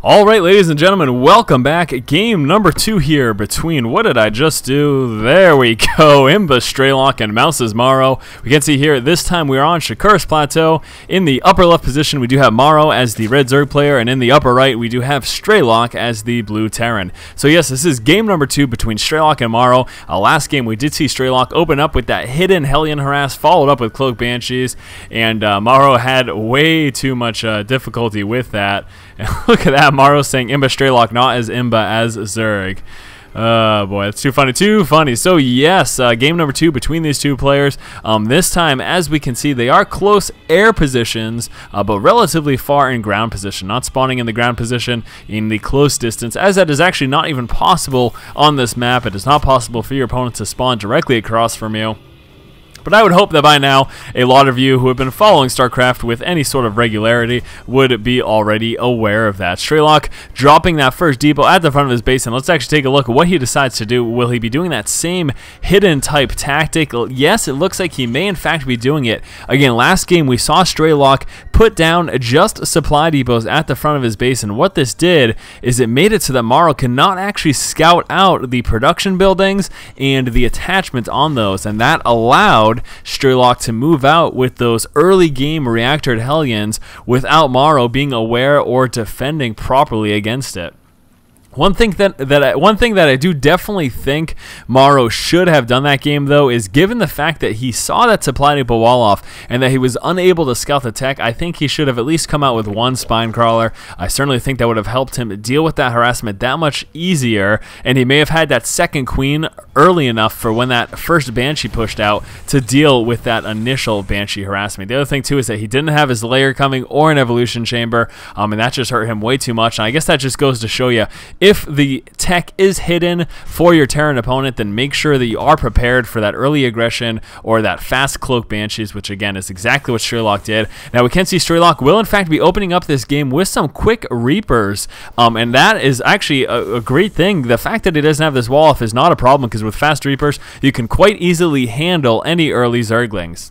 Alright, ladies and gentlemen, welcome back. Game number 2 here between, what did I just do? There we go, Imba, Strelok, and Mouse's MorroW. We can see here, this time we are on Shakur's Plateau. In the upper left position, we do have MorroW as the red Zerg player, and in the upper right, we do have Strelok as the blue Terran. So yes, this is game number 2 between Strelok and MorroW. Last game, we did see Strelok open up with that hidden Hellion harass, followed up with Cloak Banshees, and MorroW had way too much difficulty with that. And look at that, MorroW saying Imba Strelok, not as Imba as Zerg. Oh boy, that's too funny, too funny. So yes, game number 2 between these two players. This time, as we can see, they are close air positions, but relatively far in ground position. Not spawning in the ground position in the close distance, as that is actually not even possible on this map. It is not possible for your opponent to spawn directly across from you. But I would hope that by now, a lot of you who have been following StarCraft with any sort of regularity would be already aware of that. Strelok dropping that first depot at the front of his base, and let's actually take a look at what he decides to do. Will he be doing that same hidden type tactic? Yes, it looks like he may in fact be doing it. Again, last game we saw Strelok put down just supply depots at the front of his base, and what this did is it made it so that MorroW cannot actually scout out the production buildings and the attachments on those, and that allowed Strelok to move out with those early game reactored Hellions without MorroW being aware or defending properly against it. One thing that I do definitely think MorroW should have done that game, though, is given the fact that he saw that supply depot wall off and that he was unable to scout the tech, I think he should have at least come out with one spine crawler. I certainly think that would have helped him deal with that harassment that much easier, and he may have had that second queen early enough for when that first Banshee pushed out to deal with that initial Banshee harassment. The other thing, too, is that he didn't have his lair coming or an evolution chamber, and that just hurt him way too much, and I guess that just goes to show you, if the tech is hidden for your Terran opponent, then make sure that you are prepared for that early aggression or that fast Cloak Banshees, which again is exactly what Strelok did. Now we can see Strelok will in fact be opening up this game with some quick Reapers, and that is actually a great thing. The fact that he doesn't have this wall off is not a problem, because with fast Reapers you can quite easily handle any early Zerglings.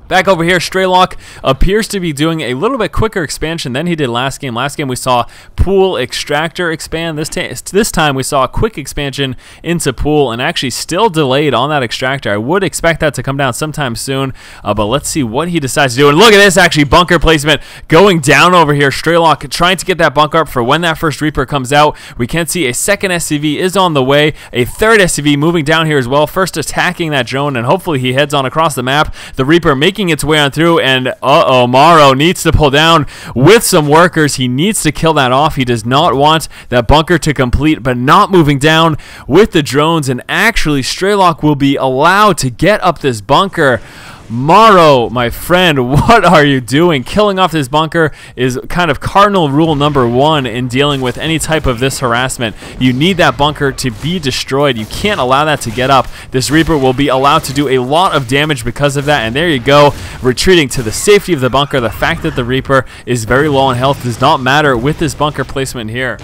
Back over here, Strelok appears to be doing a little bit quicker expansion than he did last game. Last game we saw Pool Extractor expand. This time we saw a quick expansion into Pool, and actually still delayed on that Extractor. I would expect that to come down sometime soon, but let's see what he decides to do. And look at this, actually, bunker placement going down over here. Strelok trying to get that bunker up for when that first Reaper comes out. We can see a second SCV is on the way, a third SCV moving down here as well, first attacking that drone, and hopefully he heads on across the map. The Reaper making its way on through, and MorroW needs to pull down with some workers. He needs to kill that off. He does not want that bunker to complete, but not moving down with the drones, and actually Strelok will be allowed to get up this bunker. MorroW, my friend, what are you doing? Killing off this bunker is kind of cardinal rule number 1 in dealing with any type of this harassment. You need that bunker to be destroyed. You can't allow that to get up. This Reaper will be allowed to do a lot of damage because of that, and there you go, retreating to the safety of the bunker. The fact that the Reaper is very low on health does not matter with this bunker placement here.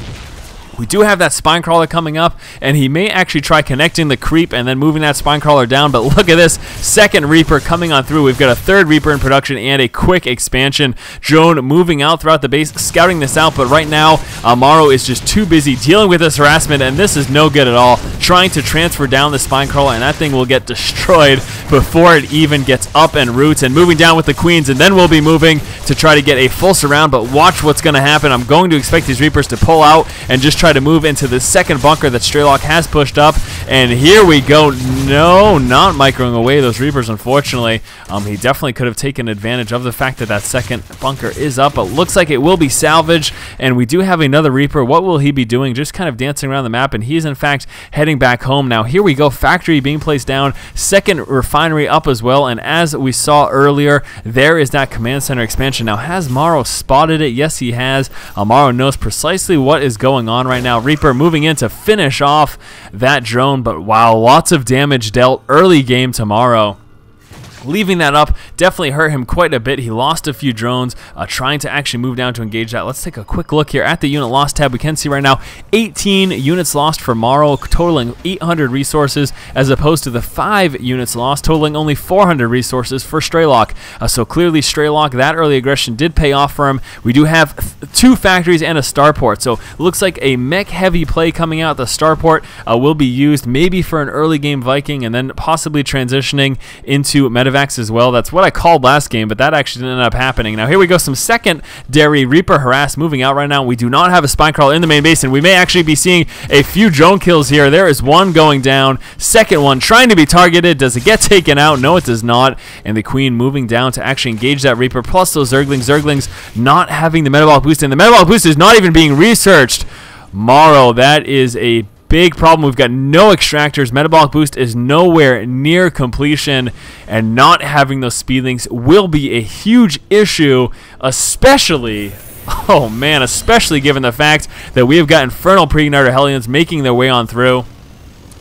We do have that spine crawler coming up, and he may actually try connecting the creep and then moving that spine crawler down, but look at this second Reaper coming on through. We've got a third Reaper in production and a quick expansion drone moving out throughout the base, scouting this out, but right now MorroW is just too busy dealing with this harassment, and this is no good at all. Trying to transfer down the spine crawler, and that thing will get destroyed before it even gets up and roots, and moving down with the queens, and then we'll be moving to try to get a full surround, but watch what's going to happen. I'm going to expect these Reapers to pull out and just try to move into the second bunker that Strelok has pushed up, and here we go. No, not microing away those Reapers, unfortunately. He definitely could have taken advantage of the fact that that second bunker is up, but looks like it will be salvaged, and we do have another Reaper. What will he be doing? Just kind of dancing around the map, and he's in fact heading back home. Now here we go, factory being placed down, second refinery up as well, and as we saw earlier, there is that command center expansion. Now, has MorroW spotted it? Yes, he has. MorroW knows precisely what is going on right now. Reaper moving in to finish off that drone, but wow, lots of damage dealt early game to MorroW. Leaving that up definitely hurt him quite a bit. He lost a few drones trying to actually move down to engage that. Let's take a quick look here at the unit loss tab. We can see right now 18 units lost for MorroW, totaling 800 resources, as opposed to the 5 units lost, totaling only 400 resources for Strelok. So clearly Strelok, that early aggression did pay off for him. We do have 2 factories and a starport, so it looks like a mech heavy play coming out. The starport will be used maybe for an early game Viking, and then possibly transitioning into medevacs as well. That's what I called last game, but that actually didn't end up happening. Now here we go, some secondary Reaper harass moving out right now. We do not have a spine crawler in the main base, and we may actually be seeing a few drone kills here. There is one going down, second one trying to be targeted. Does it get taken out? No, it does not. And the Queen moving down to actually engage that Reaper, plus those Zerglings not having the metabolic boost, and the metabolic boost is not even being researched. MorroW, that is a big problem. We've got no extractors. Metabolic boost is nowhere near completion, and not having those speedlings will be a huge issue, especially, oh man, especially given the fact that we have got Infernal Pre-Igniter Hellions making their way on through.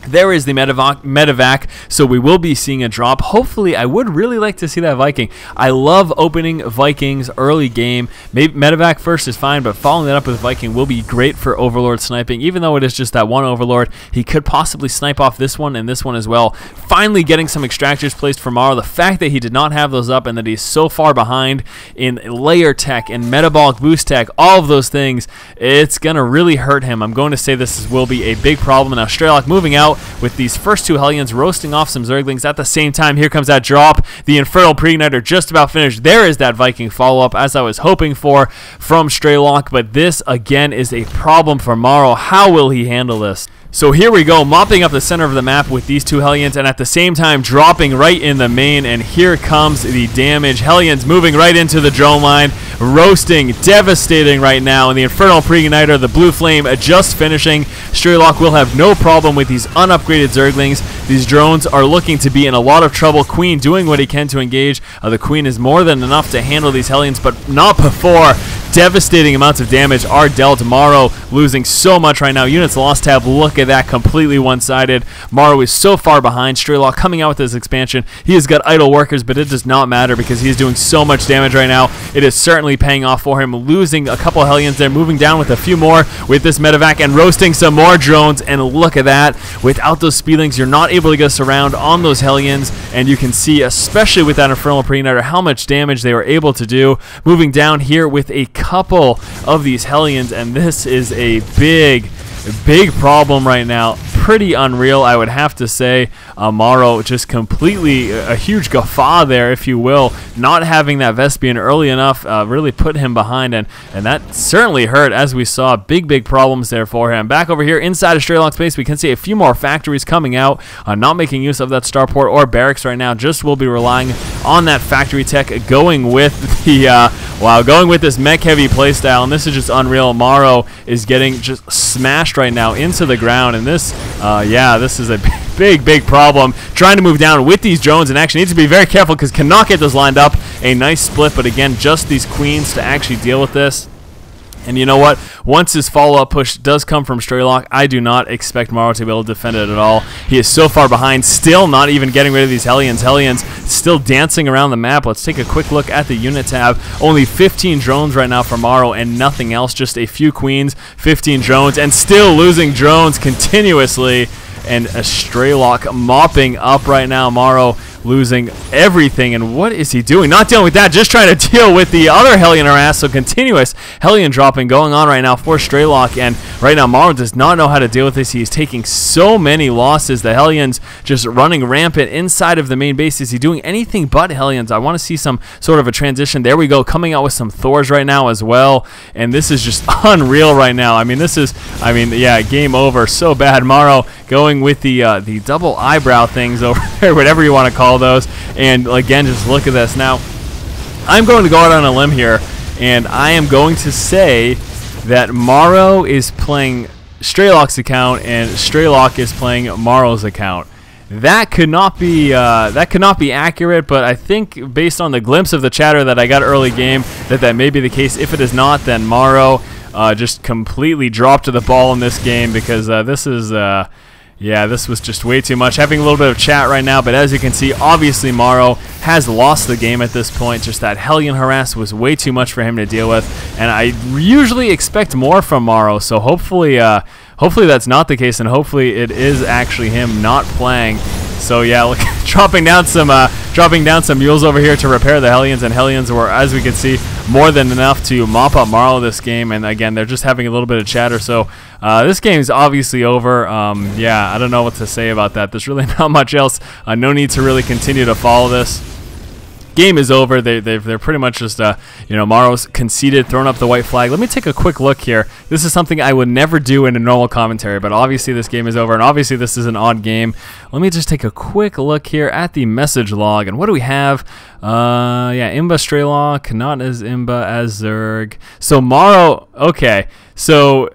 There is the medevac, so we will be seeing a drop. Hopefully, I would really like to see that Viking. I love opening Vikings early game. Maybe medevac first is fine, but following that up with Viking will be great for Overlord sniping. Even though it is just that one Overlord, he could possibly snipe off this one and this one as well. Finally getting some extractors placed for MorroW. The fact that he did not have those up and that he's so far behind in layer tech and metabolic boost tech, all of those things, it's going to really hurt him. I'm going to say this will be a big problem. Now Strelok moving out with these first 2 Hellions, roasting off some Zerglings. At the same time, here comes that drop. The Infernal Pre-Igniter just about finished. There is that Viking follow-up, as I was hoping for from Strelok, but this, again, is a problem for MorroW. How will he handle this? So here we go, mopping up the center of the map with these 2 Hellions, and at the same time dropping right in the main, and here comes the damage. Hellions moving right into the drone line, roasting, devastating right now, and the Infernal Pre-Igniter, the blue flame, just finishing. Strelok will have no problem with these unupgraded Zerglings. These drones are looking to be in a lot of trouble. Queen doing what he can to engage. The Queen is more than enough to handle these Hellions, but not before devastating amounts of damage are dealt. MorroW losing so much right now. Units lost tab, look at that, completely one-sided. MorroW is so far behind. Strelok coming out with his expansion. He has got idle workers, but it does not matter because he is doing so much damage right now. It is certainly paying off for him. Losing a couple Hellions there, moving down with a few more with this medevac and roasting some more drones. And look at that. Without those speedlings, you're not able to get surround on those Hellions, and you can see, especially with that Infernal Pre-Igniter, how much damage they were able to do. Moving down here with a couple of these Hellions, and this is a big problem right now. Pretty unreal, I would have to say. MorroW just completely a huge guffaw there, if you will. Not having that Vespian early enough really put him behind, and that certainly hurt, as we saw. Big problems there for him. Back over here inside of Strelok's base, we can see a few more factories coming out, not making use of that starport or barracks right now. Just will be relying on that factory tech, going with the going with this mech heavy playstyle, and this is just unreal. MorroW is getting just smashed right now into the ground, and this this is a big problem. Trying to move down with these drones, and actually needs to be very careful because cannot get those lined up. A nice split, but again, just these Queens to actually deal with this. And you know what? Once his follow-up push does come from Strelok, I do not expect MorroW to be able to defend it at all. He is so far behind, still not even getting rid of these Hellions. Hellions still dancing around the map. Let's take a quick look at the unit tab. Only 15 drones right now for MorroW and nothing else. Just a few Queens, 15 drones, and still losing drones continuously. And a Strelok mopping up right now. MorroW losing everything, and what is he doing? Not dealing with that, just trying to deal with the other Hellion harass. So continuous Hellion dropping going on right now for Strelok, and right now MorroW does not know how to deal with this. He is taking so many losses. The Hellions just running rampant inside of the main base. Is he doing anything but Hellions? I want to see some sort of a transition. There we go, coming out with some Thors right now as well, and this is just unreal right now. I mean, this is, yeah, game over so bad. MorroW going with the double eyebrow things over there, whatever you want to call those. And again, just look at this. Now, I'm going to go out on a limb here, and I am going to say that MorroW is playing Strelok's account and Strelok is playing MorroW's account. That could not be accurate, but I think based on the glimpse of the chatter that I got early game, that may be the case. If it is not, then MorroW just completely dropped the ball in this game, because this is Yeah, this was just way too much. Having a little bit of chat right now, but as you can see, obviously MorroW has lost the game at this point. Just that Hellion harass was way too much for him to deal with, and I usually expect more from MorroW, so hopefully that's not the case, and hopefully it is actually him not playing. So yeah, look, dropping down some mules over here to repair the Hellions, and Hellions were, as we can see, more than enough to mop up MorroW this game. And again, they're just having a little bit of chatter. So this game is obviously over. Yeah, I don't know what to say about that. There's really not much else. No need to really continue to follow this. Game is over. They're pretty much just MorroW's conceded, thrown up the white flag. Let me take a quick look here. This is something I would never do in a normal commentary, but obviously this game is over, and obviously this is an odd game. Let me just take a quick look here at the message log, and what do we have? Yeah, Imba Strelok, not as Imba as Zerg. So MorroW, okay, so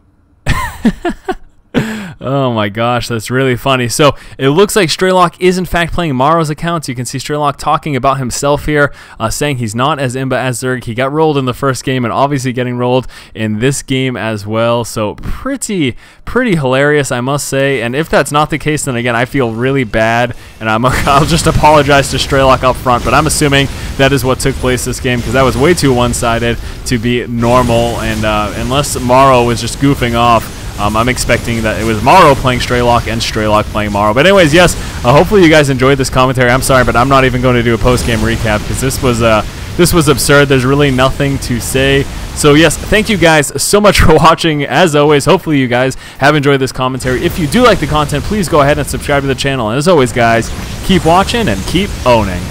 oh my gosh, that's really funny. So it looks like Strelok is in fact playing MorroW's account. You can see Strelok talking about himself here, saying he's not as Imba as Zerg. He got rolled in the first game and obviously getting rolled in this game as well. So pretty hilarious, I must say. And if that's not the case, then again, I feel really bad, and I'll just apologize to Strelok up front. But I'm assuming that is what took place this game, because that was way too one-sided to be normal. And unless MorroW was just goofing off, I'm expecting that it was MorroW playing Strelok and Strelok playing MorroW. But anyways, yes, hopefully you guys enjoyed this commentary. I'm sorry, but I'm not even going to do a post-game recap, because this was absurd. There's really nothing to say. So yes, thank you guys so much for watching. As always, hopefully you guys have enjoyed this commentary. If you do like the content, please go ahead and subscribe to the channel. And as always, guys, keep watching and keep owning.